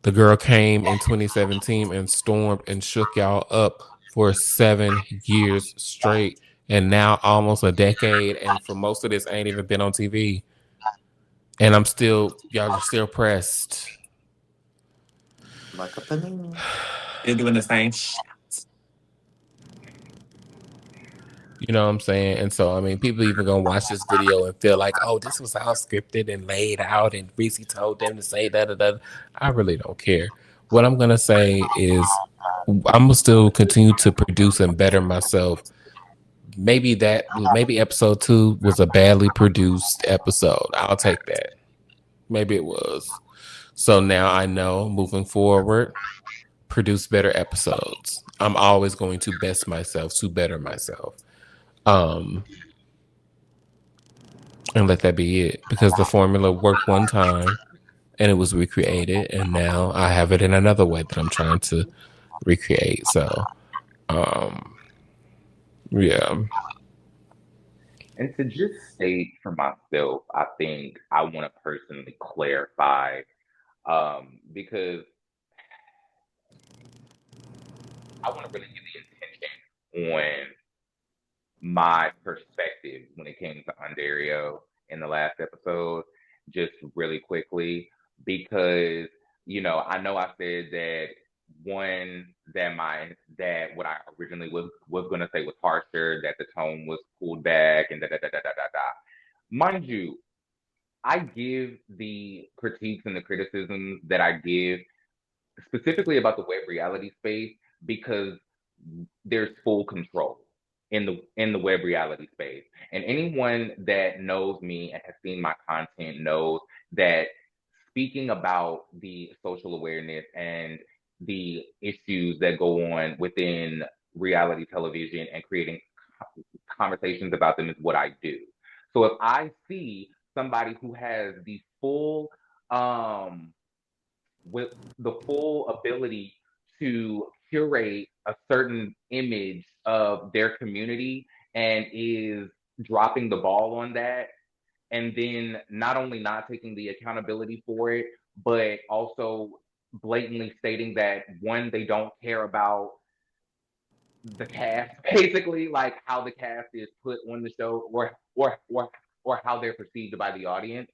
[SPEAKER 2] The girl came in 2017 and stormed and shook y'all up for 7 years straight, and now almost a decade. And for most of this, I ain't even been on TV. And y'all are still pressed.
[SPEAKER 3] Like a balloon.
[SPEAKER 4] You're doing the same.
[SPEAKER 2] You know what I'm saying? And so, I mean, people even gonna watch this video and feel like, oh, this was all scripted and laid out, and Reese told them to say da da da. I really don't care. What I'm gonna say is, I'm gonna still continue to produce and better myself. Maybe episode 2 was a badly produced episode. I'll take that. Maybe it was. So now I know moving forward, produce better episodes. I'm always going to best myself to better myself. Um, and let that be it, because the formula worked one time and it was recreated, and now I have it in another way that I'm trying to recreate. So yeah.
[SPEAKER 1] And to just state for myself, I think I want to personally clarify because I want to really give the intention on my perspective when it came to Ontario in the last episode, just really quickly, because I know I said that one that what I originally was gonna say was harsher, that the tone was pulled back and da da da da da da da. Mind you, I give the critiques and the criticisms that I give specifically about the web reality space because there's full control in the web reality space. And anyone that knows me and has seen my content knows that speaking about the social awareness and the issues that go on within reality television and creating conversations about them is what I do. So if I see somebody who has um with the full ability to curate a certain image of their community and is dropping the ball on that, and then not only not taking the accountability for it, but also blatantly stating that one, they don't care about the cast, basically, like how the cast is put on the show, or how they're perceived by the audience.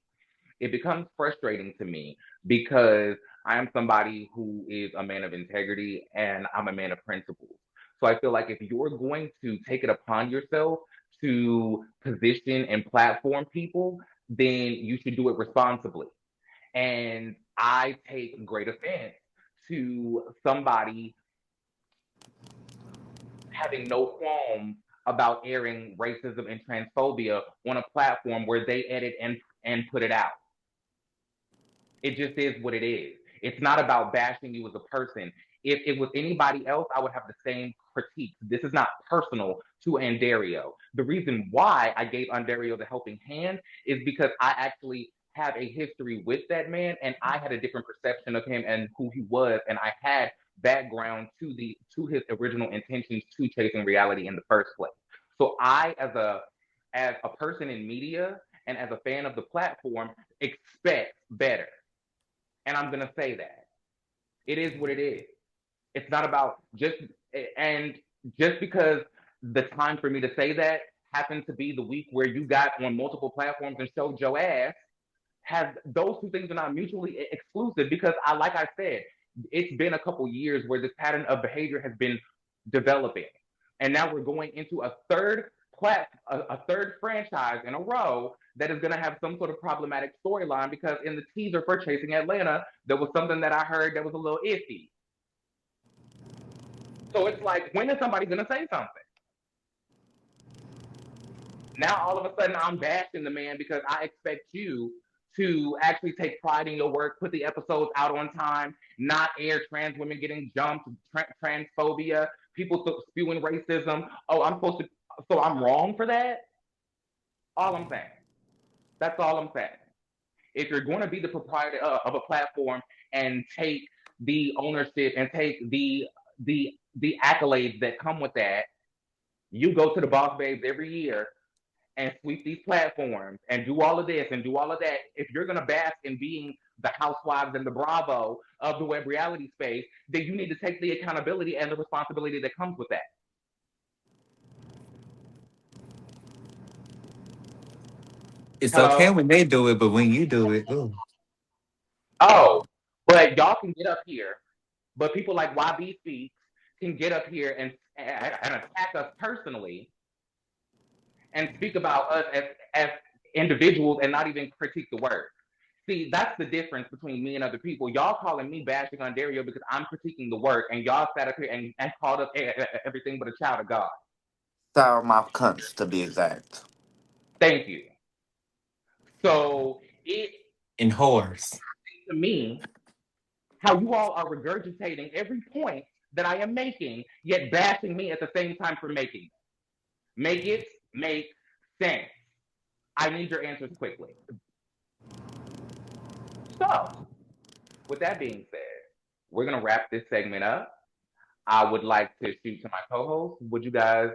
[SPEAKER 1] It becomes frustrating to me because I am somebody who is a man of integrity and I'm a man of principles. So I feel like if you're going to take it upon yourself to position and platform people, then you should do it responsibly. And I take great offense to somebody having no qualms about airing racism and transphobia on a platform where they edit and put it out. It just is what it is. It's not about bashing you as a person. If it was anybody else, I would have the same critiques. This is not personal to Andario. The reason why I gave Andario the helping hand is because I actually have a history with that man, and I had a different perception of him and who he was, and I had background to his original intentions to chasing reality in the first place. So I, as a person in media and as a fan of the platform, expect better. And I'm going to say that. It is what it is. It's not about and just because the time for me to say that happened to be the week where you got on multiple platforms and showed your ass, has those two things are not mutually exclusive because like I said, it's been a couple years where this pattern of behavior has been developing. And now we're going into a third franchise in a row that is going to have some sort of problematic storyline because in the teaser for Chasing Atlanta, there was something that I heard that was a little iffy. So it's like, when is somebody going to say something? Now all of a sudden I'm bashing the man because I expect you to actually take pride in your work, put the episodes out on time, not air trans women getting jumped, transphobia, people spewing racism. Oh, so I'm wrong for that? All I'm saying. That's all I'm saying. If you're going to be the proprietor of a platform and take the ownership and take the accolades that come with that, you go to the boss babes every year and sweep these platforms and do all of this and do all of that. If you're going to bask in being the housewives and the bravo of the web reality space, then you need to take the accountability and the responsibility that comes with that.
[SPEAKER 4] It's okay
[SPEAKER 1] Hello?
[SPEAKER 4] when they do it, but when you do it, ooh.
[SPEAKER 1] Oh, but y'all can get up here, but people like YB Speaks can get up here and attack us personally and speak about us as individuals and not even critique the work. See, that's the difference between me and other people. Y'all calling me bashing on Dario because I'm critiquing the work, and y'all sat up here and called us everything but a child of God.
[SPEAKER 3] Sour mouth cunts, to be exact.
[SPEAKER 1] Thank you. So it
[SPEAKER 4] And whores.
[SPEAKER 1] to me how you all are regurgitating every point that I am making, yet bashing me at the same time for making it. Make it make sense. I need your answers quickly. So, with that being said, we're gonna wrap this segment up. I would like to shoot to my co-host. Would you guys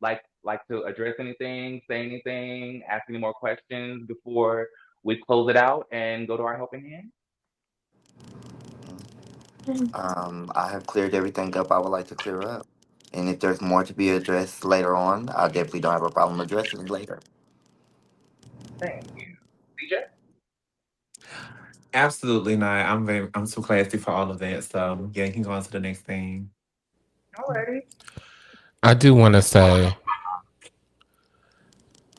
[SPEAKER 1] like to address anything, say anything, ask any more questions before we close it out and go to our helping hand?
[SPEAKER 3] I have cleared everything up I would like to clear up. And if there's more to be addressed later on, I definitely don't have a problem addressing it later.
[SPEAKER 1] Thank you. CJ?
[SPEAKER 4] Absolutely not. I'm too classy for all of that. So yeah, you can go on to the next thing.
[SPEAKER 1] Alrighty.
[SPEAKER 2] I do want to say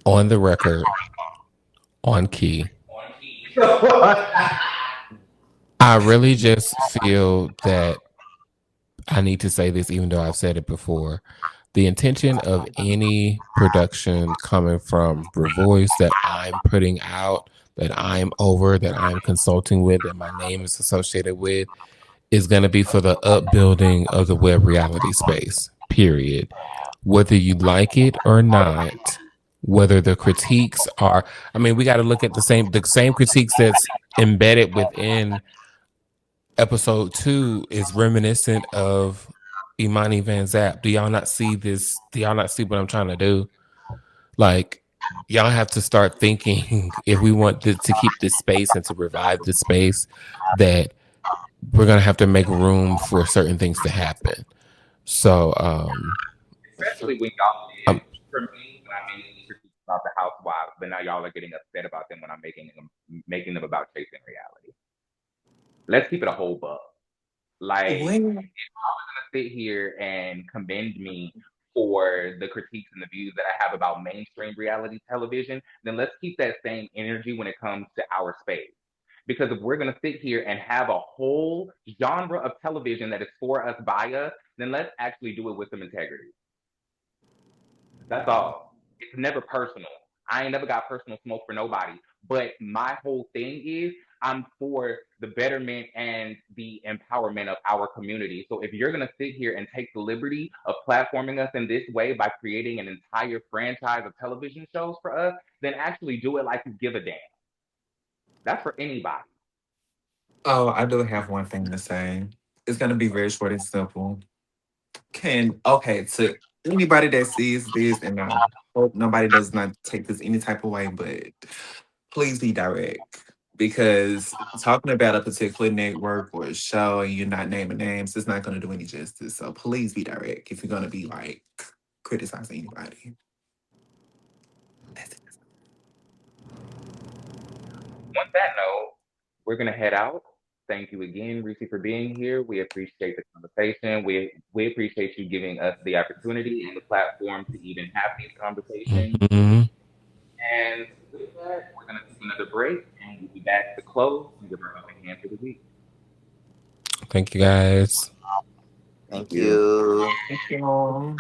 [SPEAKER 2] on the record, on key, I really just feel that I need to say this, even though I've said it before. The intention of any production coming from ReVoyce that I'm putting out, that I'm over, that I'm consulting with, that my name is associated with, is going to be for the upbuilding of the web reality space, period. Whether you like it or not, whether the critiques are, I mean, we got to look at the same critiques that's embedded within episode 2 is reminiscent of Imani Van Zap. Do y'all not see this? Do y'all not see what I'm trying to do? Like, y'all have to start thinking if we want to keep this space and to revive this space, that we're gonna have to make room for certain things to happen. So,
[SPEAKER 1] Especially when y'all
[SPEAKER 2] um,
[SPEAKER 1] did for me when I made critiques about the housewives, but now y'all are getting upset about them when I'm making them about chasing reality. Let's keep it a whole buck. Like,
[SPEAKER 4] When
[SPEAKER 1] sit here and commend me for the critiques and the views that I have about mainstream reality television, then let's keep that same energy when it comes to our space. Because if we're going to sit here and have a whole genre of television that is for us, by us, then let's actually do it with some integrity. That's all. It's never personal. I ain't never got personal smoke for nobody. But my whole thing is I'm for the betterment and the empowerment of our community. So if you're gonna sit here and take the liberty of platforming us in this way by creating an entire franchise of television shows for us, then actually do it like you give a damn. That's for anybody.
[SPEAKER 4] Oh, I do have one thing to say. It's gonna be very short and simple. To anybody that sees this, and I hope nobody does not take this any type of way, but please be direct. Because talking about a particular network or a show and you're not naming names, it's not gonna do any justice. So please be direct if you're gonna be like criticizing anybody. That's it.
[SPEAKER 1] On that note, we're gonna head out. Thank you again, Ressie, for being here. We appreciate the conversation. We appreciate you giving us the opportunity and the platform to even have these conversations.
[SPEAKER 2] mhm.
[SPEAKER 1] And with that, we're gonna take another break and we'll be back to close and give our helping hand for the week.
[SPEAKER 2] Thank you guys.
[SPEAKER 3] Thank
[SPEAKER 1] Thank you.
[SPEAKER 3] you.
[SPEAKER 4] Thank you.